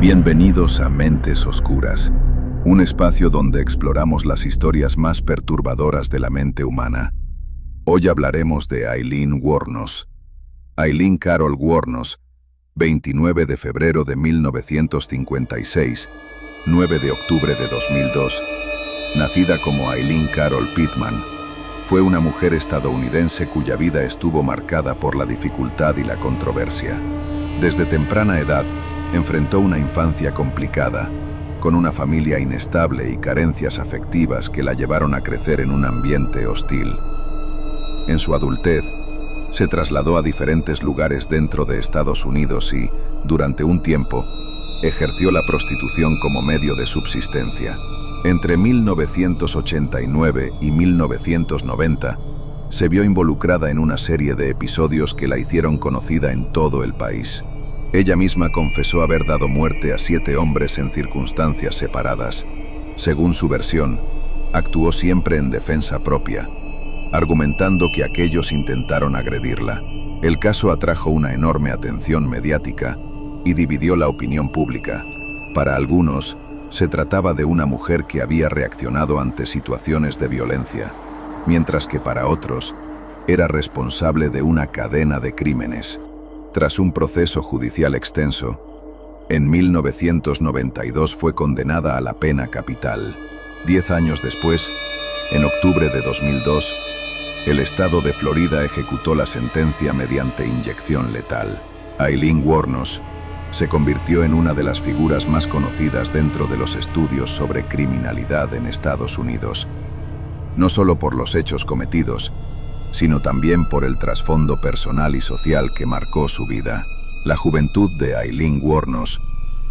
Bienvenidos a Mentes Oscuras, un espacio donde exploramos las historias más perturbadoras de la mente humana. Hoy hablaremos de Aileen Wuornos. Aileen Carol Wuornos, 29 de febrero de 1956, 9 de octubre de 2002, nacida como Aileen Carol Pittman, fue una mujer estadounidense cuya vida estuvo marcada por la dificultad y la controversia. Desde temprana edad, enfrentó una infancia complicada, con una familia inestable y carencias afectivas que la llevaron a crecer en un ambiente hostil. En su adultez, se trasladó a diferentes lugares dentro de Estados Unidos y, durante un tiempo, ejerció la prostitución como medio de subsistencia. Entre 1989 y 1990, se vio involucrada en una serie de episodios que la hicieron conocida en todo el país. Ella misma confesó haber dado muerte a 7 hombres en circunstancias separadas. Según su versión, actuó siempre en defensa propia, argumentando que aquellos intentaron agredirla. El caso atrajo una enorme atención mediática y dividió la opinión pública. Para algunos, se trataba de una mujer que había reaccionado ante situaciones de violencia, mientras que para otros, era responsable de una cadena de crímenes. Tras un proceso judicial extenso, en 1992 fue condenada a la pena capital. 10 años después, en octubre de 2002, el estado de Florida ejecutó la sentencia mediante inyección letal. Aileen Wuornos se convirtió en una de las figuras más conocidas dentro de los estudios sobre criminalidad en Estados Unidos, no solo por los hechos cometidos, sino también por el trasfondo personal y social que marcó su vida. La juventud de Aileen Wuornos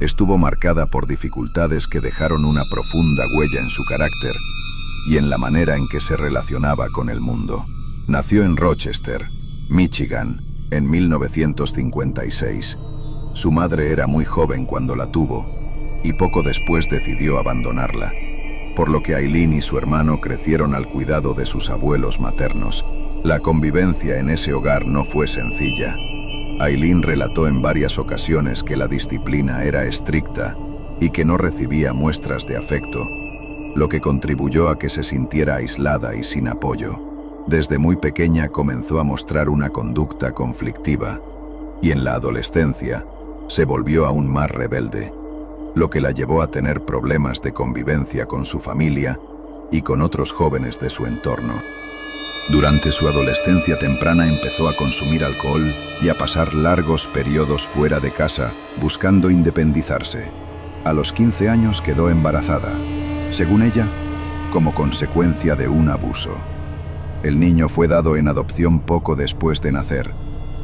estuvo marcada por dificultades que dejaron una profunda huella en su carácter y en la manera en que se relacionaba con el mundo. Nació en Rochester, Michigan, en 1956. Su madre era muy joven cuando la tuvo y poco después decidió abandonarla, por lo que Aileen y su hermano crecieron al cuidado de sus abuelos maternos. La convivencia en ese hogar no fue sencilla. Aileen relató en varias ocasiones que la disciplina era estricta y que no recibía muestras de afecto, lo que contribuyó a que se sintiera aislada y sin apoyo. Desde muy pequeña comenzó a mostrar una conducta conflictiva y en la adolescencia se volvió aún más rebelde, lo que la llevó a tener problemas de convivencia con su familia y con otros jóvenes de su entorno. Durante su adolescencia temprana empezó a consumir alcohol y a pasar largos periodos fuera de casa, buscando independizarse. A los 15 años quedó embarazada, según ella, como consecuencia de un abuso. El niño fue dado en adopción poco después de nacer,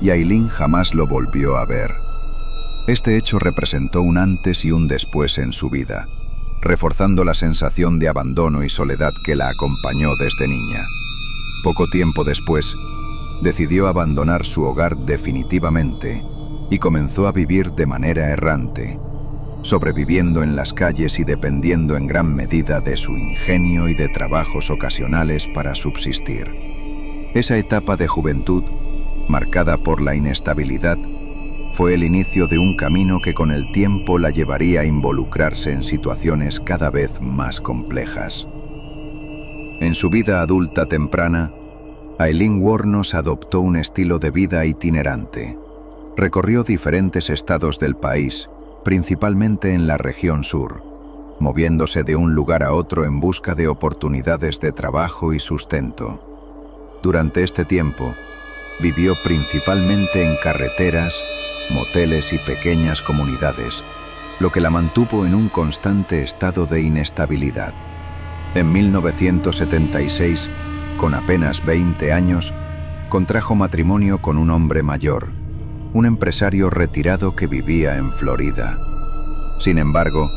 y Aileen jamás lo volvió a ver. Este hecho representó un antes y un después en su vida, reforzando la sensación de abandono y soledad que la acompañó desde niña. Poco tiempo después, decidió abandonar su hogar definitivamente y comenzó a vivir de manera errante, sobreviviendo en las calles y dependiendo en gran medida de su ingenio y de trabajos ocasionales para subsistir. Esa etapa de juventud, marcada por la inestabilidad, fue el inicio de un camino que con el tiempo la llevaría a involucrarse en situaciones cada vez más complejas. En su vida adulta temprana, Aileen Wuornos adoptó un estilo de vida itinerante. Recorrió diferentes estados del país, principalmente en la región sur, moviéndose de un lugar a otro en busca de oportunidades de trabajo y sustento. Durante este tiempo, vivió principalmente en carreteras, moteles y pequeñas comunidades, lo que la mantuvo en un constante estado de inestabilidad. En 1976, con apenas 20 años, contrajo matrimonio con un hombre mayor, un empresario retirado que vivía en Florida. Sin embargo,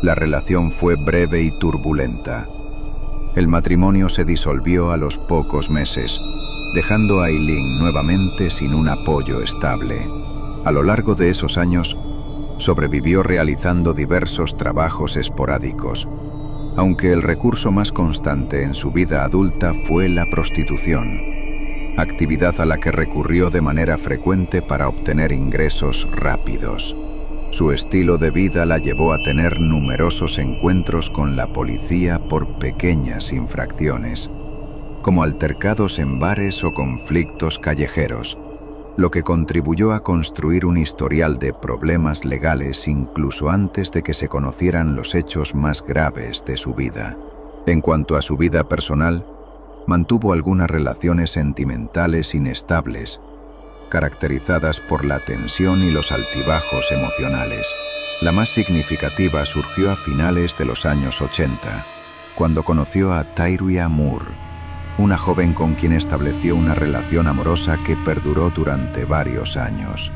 la relación fue breve y turbulenta. El matrimonio se disolvió a los pocos meses, dejando a Aileen nuevamente sin un apoyo estable. A lo largo de esos años, sobrevivió realizando diversos trabajos esporádicos, aunque el recurso más constante en su vida adulta fue la prostitución, actividad a la que recurrió de manera frecuente para obtener ingresos rápidos. Su estilo de vida la llevó a tener numerosos encuentros con la policía por pequeñas infracciones, como altercados en bares o conflictos callejeros, lo que contribuyó a construir un historial de problemas legales incluso antes de que se conocieran los hechos más graves de su vida. En cuanto a su vida personal, mantuvo algunas relaciones sentimentales inestables, caracterizadas por la tensión y los altibajos emocionales. La más significativa surgió a finales de los años 80, cuando conoció a Tyria Moore, una joven con quien estableció una relación amorosa que perduró durante varios años.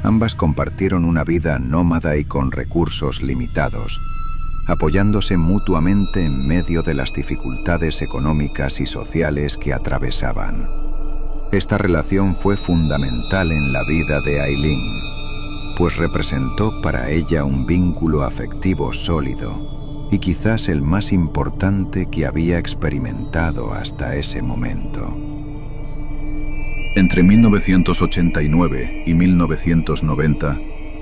Ambas compartieron una vida nómada y con recursos limitados, apoyándose mutuamente en medio de las dificultades económicas y sociales que atravesaban. Esta relación fue fundamental en la vida de Aileen, pues representó para ella un vínculo afectivo sólido y quizás el más importante que había experimentado hasta ese momento. Entre 1989 y 1990,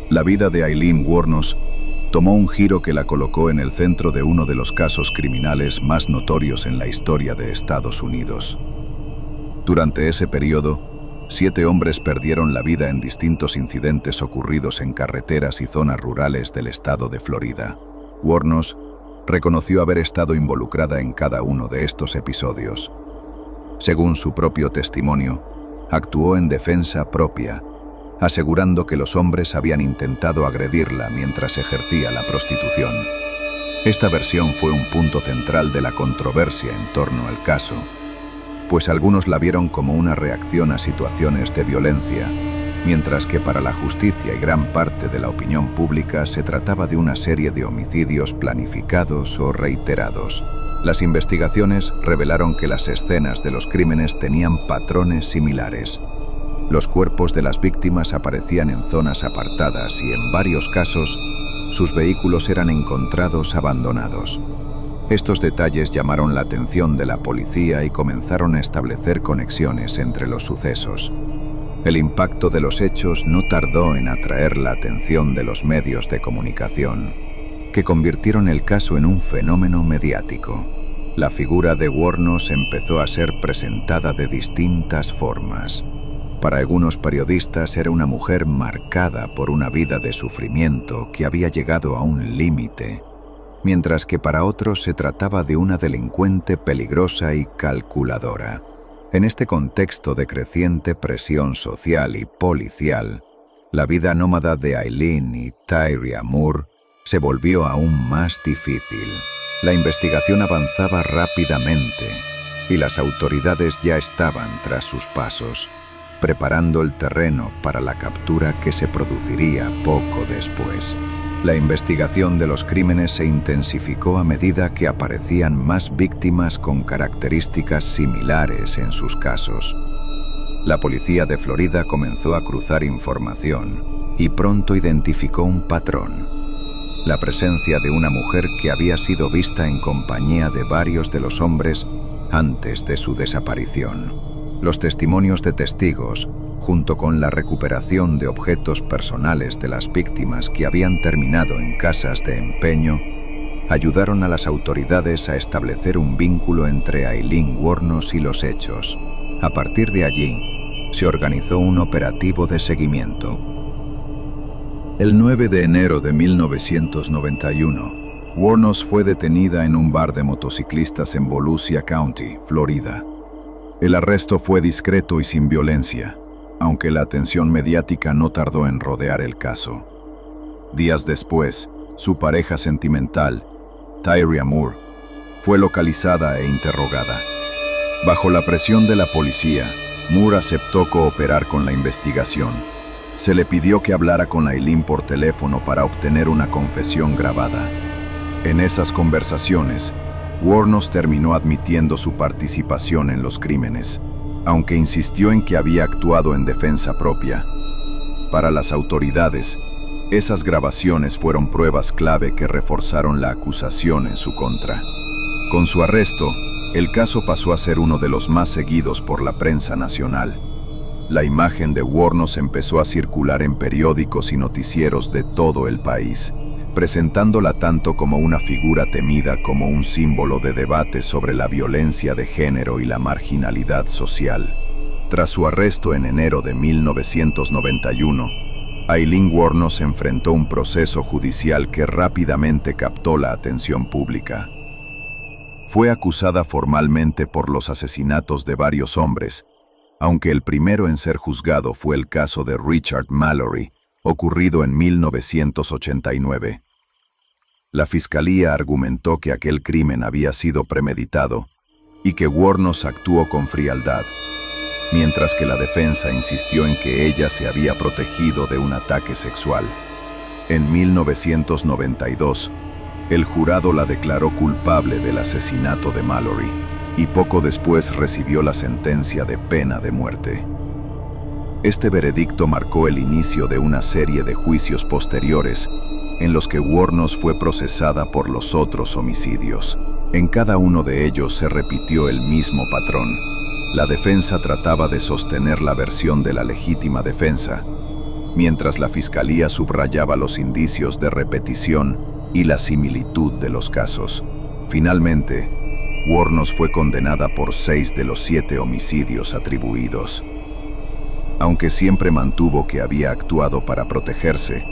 la vida de Aileen Wuornos tomó un giro que la colocó en el centro de uno de los casos criminales más notorios en la historia de Estados Unidos. Durante ese periodo, 7 hombres perdieron la vida en distintos incidentes ocurridos en carreteras y zonas rurales del estado de Florida. Wuornos reconoció haber estado involucrada en cada uno de estos episodios. Según su propio testimonio, actuó en defensa propia, asegurando que los hombres habían intentado agredirla mientras ejercía la prostitución. Esta versión fue un punto central de la controversia en torno al caso, pues algunos la vieron como una reacción a situaciones de violencia, mientras que para la justicia y gran parte de la opinión pública se trataba de una serie de homicidios planificados o reiterados. Las investigaciones revelaron que las escenas de los crímenes tenían patrones similares. Los cuerpos de las víctimas aparecían en zonas apartadas y en varios casos sus vehículos eran encontrados abandonados. Estos detalles llamaron la atención de la policía y comenzaron a establecer conexiones entre los sucesos. El impacto de los hechos no tardó en atraer la atención de los medios de comunicación, que convirtieron el caso en un fenómeno mediático. La figura de Wuornos empezó a ser presentada de distintas formas. Para algunos periodistas era una mujer marcada por una vida de sufrimiento que había llegado a un límite, mientras que para otros se trataba de una delincuente peligrosa y calculadora. En este contexto de creciente presión social y policial, la vida nómada de Aileen y Tyria Moore se volvió aún más difícil. La investigación avanzaba rápidamente y las autoridades ya estaban tras sus pasos, preparando el terreno para la captura que se produciría poco después. La investigación de los crímenes se intensificó a medida que aparecían más víctimas con características similares en sus casos. La policía de Florida comenzó a cruzar información y pronto identificó un patrón: la presencia de una mujer que había sido vista en compañía de varios de los hombres antes de su desaparición. Los testimonios de testigos, junto con la recuperación de objetos personales de las víctimas que habían terminado en casas de empeño, ayudaron a las autoridades a establecer un vínculo entre Aileen Wuornos y los hechos. A partir de allí, se organizó un operativo de seguimiento. El 9 de enero de 1991, Wuornos fue detenida en un bar de motociclistas en Volusia County, Florida. El arresto fue discreto y sin violencia, aunque la atención mediática no tardó en rodear el caso. Días después, su pareja sentimental, Tyria Moore, fue localizada e interrogada. Bajo la presión de la policía, Moore aceptó cooperar con la investigación. Se le pidió que hablara con Aileen por teléfono para obtener una confesión grabada. En esas conversaciones, Wuornos terminó admitiendo su participación en los crímenes, aunque insistió en que había actuado en defensa propia. Para las autoridades, esas grabaciones fueron pruebas clave que reforzaron la acusación en su contra. Con su arresto, el caso pasó a ser uno de los más seguidos por la prensa nacional. La imagen de Wuornos empezó a circular en periódicos y noticieros de todo el país, presentándola tanto como una figura temida como un símbolo de debate sobre la violencia de género y la marginalidad social. Tras su arresto en enero de 1991, Aileen Wuornos enfrentó un proceso judicial que rápidamente captó la atención pública. Fue acusada formalmente por los asesinatos de varios hombres, aunque el primero en ser juzgado fue el caso de Richard Mallory, ocurrido en 1989. La fiscalía argumentó que aquel crimen había sido premeditado y que Wuornos actuó con frialdad, mientras que la defensa insistió en que ella se había protegido de un ataque sexual. En 1992, el jurado la declaró culpable del asesinato de Mallory y poco después recibió la sentencia de pena de muerte. Este veredicto marcó el inicio de una serie de juicios posteriores en los que Wuornos fue procesada por los otros homicidios. En cada uno de ellos se repitió el mismo patrón. La defensa trataba de sostener la versión de la legítima defensa, mientras la fiscalía subrayaba los indicios de repetición y la similitud de los casos. Finalmente, Wuornos fue condenada por 6 de los 7 homicidios atribuidos. Aunque siempre mantuvo que había actuado para protegerse,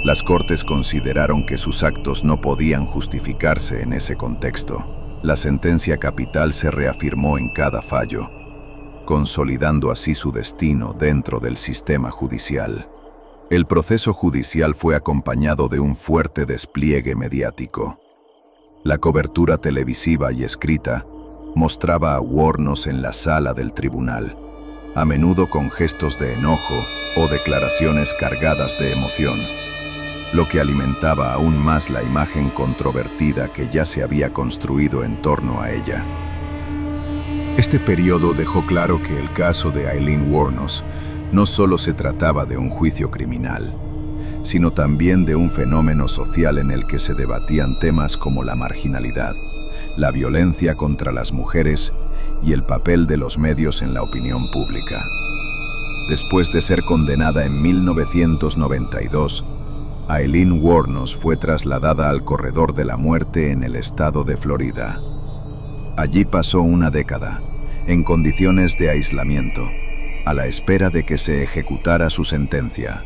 las cortes consideraron que sus actos no podían justificarse en ese contexto. La sentencia capital se reafirmó en cada fallo, consolidando así su destino dentro del sistema judicial. El proceso judicial fue acompañado de un fuerte despliegue mediático. La cobertura televisiva y escrita mostraba a Wuornos en la sala del tribunal, a menudo con gestos de enojo o declaraciones cargadas de emoción, lo que alimentaba aún más la imagen controvertida que ya se había construido en torno a ella. Este periodo dejó claro que el caso de Aileen Wuornos no solo se trataba de un juicio criminal, sino también de un fenómeno social en el que se debatían temas como la marginalidad, la violencia contra las mujeres y el papel de los medios en la opinión pública. Después de ser condenada en 1992, Aileen Wuornos fue trasladada al corredor de la muerte en el estado de Florida. Allí pasó una década, en condiciones de aislamiento, a la espera de que se ejecutara su sentencia.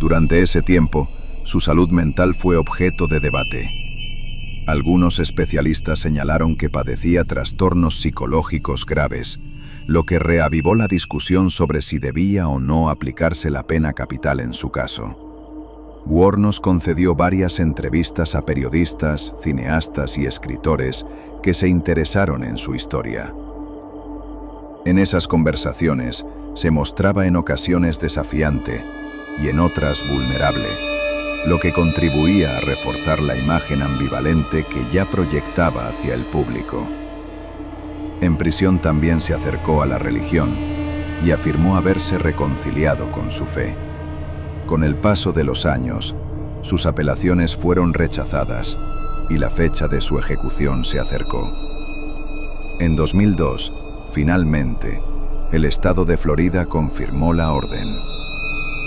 Durante ese tiempo, su salud mental fue objeto de debate. Algunos especialistas señalaron que padecía trastornos psicológicos graves, lo que reavivó la discusión sobre si debía o no aplicarse la pena capital en su caso. Wuornos concedió varias entrevistas a periodistas, cineastas y escritores que se interesaron en su historia. En esas conversaciones se mostraba en ocasiones desafiante y en otras vulnerable, lo que contribuía a reforzar la imagen ambivalente que ya proyectaba hacia el público. En prisión también se acercó a la religión y afirmó haberse reconciliado con su fe. Con el paso de los años, sus apelaciones fueron rechazadas y la fecha de su ejecución se acercó. En 2002, finalmente, el estado de Florida confirmó la orden.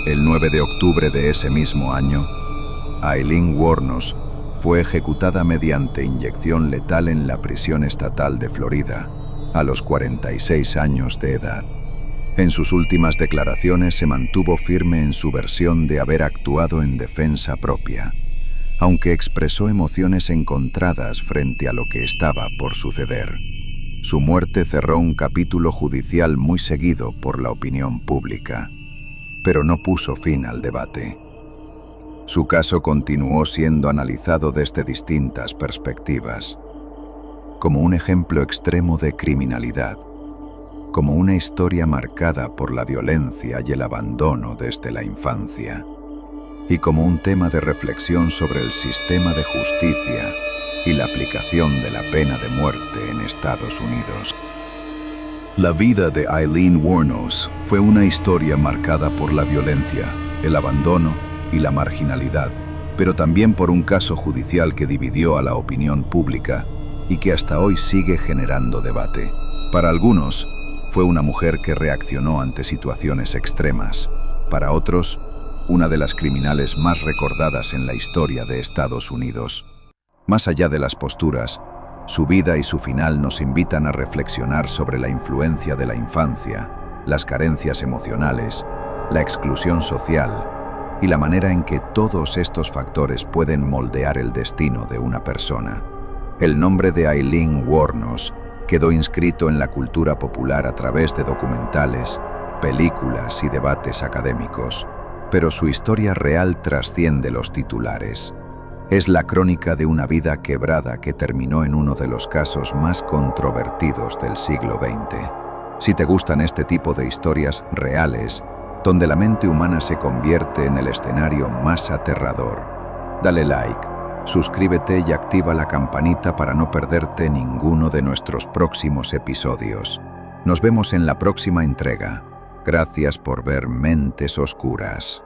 El 9 de octubre de ese mismo año, Aileen Wuornos fue ejecutada mediante inyección letal en la prisión estatal de Florida, a los 46 años de edad. En sus últimas declaraciones se mantuvo firme en su versión de haber actuado en defensa propia, aunque expresó emociones encontradas frente a lo que estaba por suceder. Su muerte cerró un capítulo judicial muy seguido por la opinión pública, pero no puso fin al debate. Su caso continuó siendo analizado desde distintas perspectivas, como un ejemplo extremo de criminalidad, como una historia marcada por la violencia y el abandono desde la infancia, y como un tema de reflexión sobre el sistema de justicia y la aplicación de la pena de muerte en Estados Unidos. La vida de Aileen Wuornos fue una historia marcada por la violencia, el abandono y la marginalidad, pero también por un caso judicial que dividió a la opinión pública y que hasta hoy sigue generando debate. Para algunos, Fue una mujer que reaccionó ante situaciones extremas. Para otros, una de las criminales más recordadas en la historia de Estados Unidos. Más allá de las posturas, su vida y su final nos invitan a reflexionar sobre la influencia de la infancia, las carencias emocionales, la exclusión social y la manera en que todos estos factores pueden moldear el destino de una persona. El nombre de Aileen Wuornos quedó inscrito en la cultura popular a través de documentales, películas y debates académicos, pero su historia real trasciende los titulares. Es la crónica de una vida quebrada que terminó en uno de los casos más controvertidos del siglo XX. Si te gustan este tipo de historias reales, donde la mente humana se convierte en el escenario más aterrador, dale like, suscríbete y activa la campanita para no perderte ninguno de nuestros próximos episodios. Nos vemos en la próxima entrega. Gracias por ver Mentes Oscuras.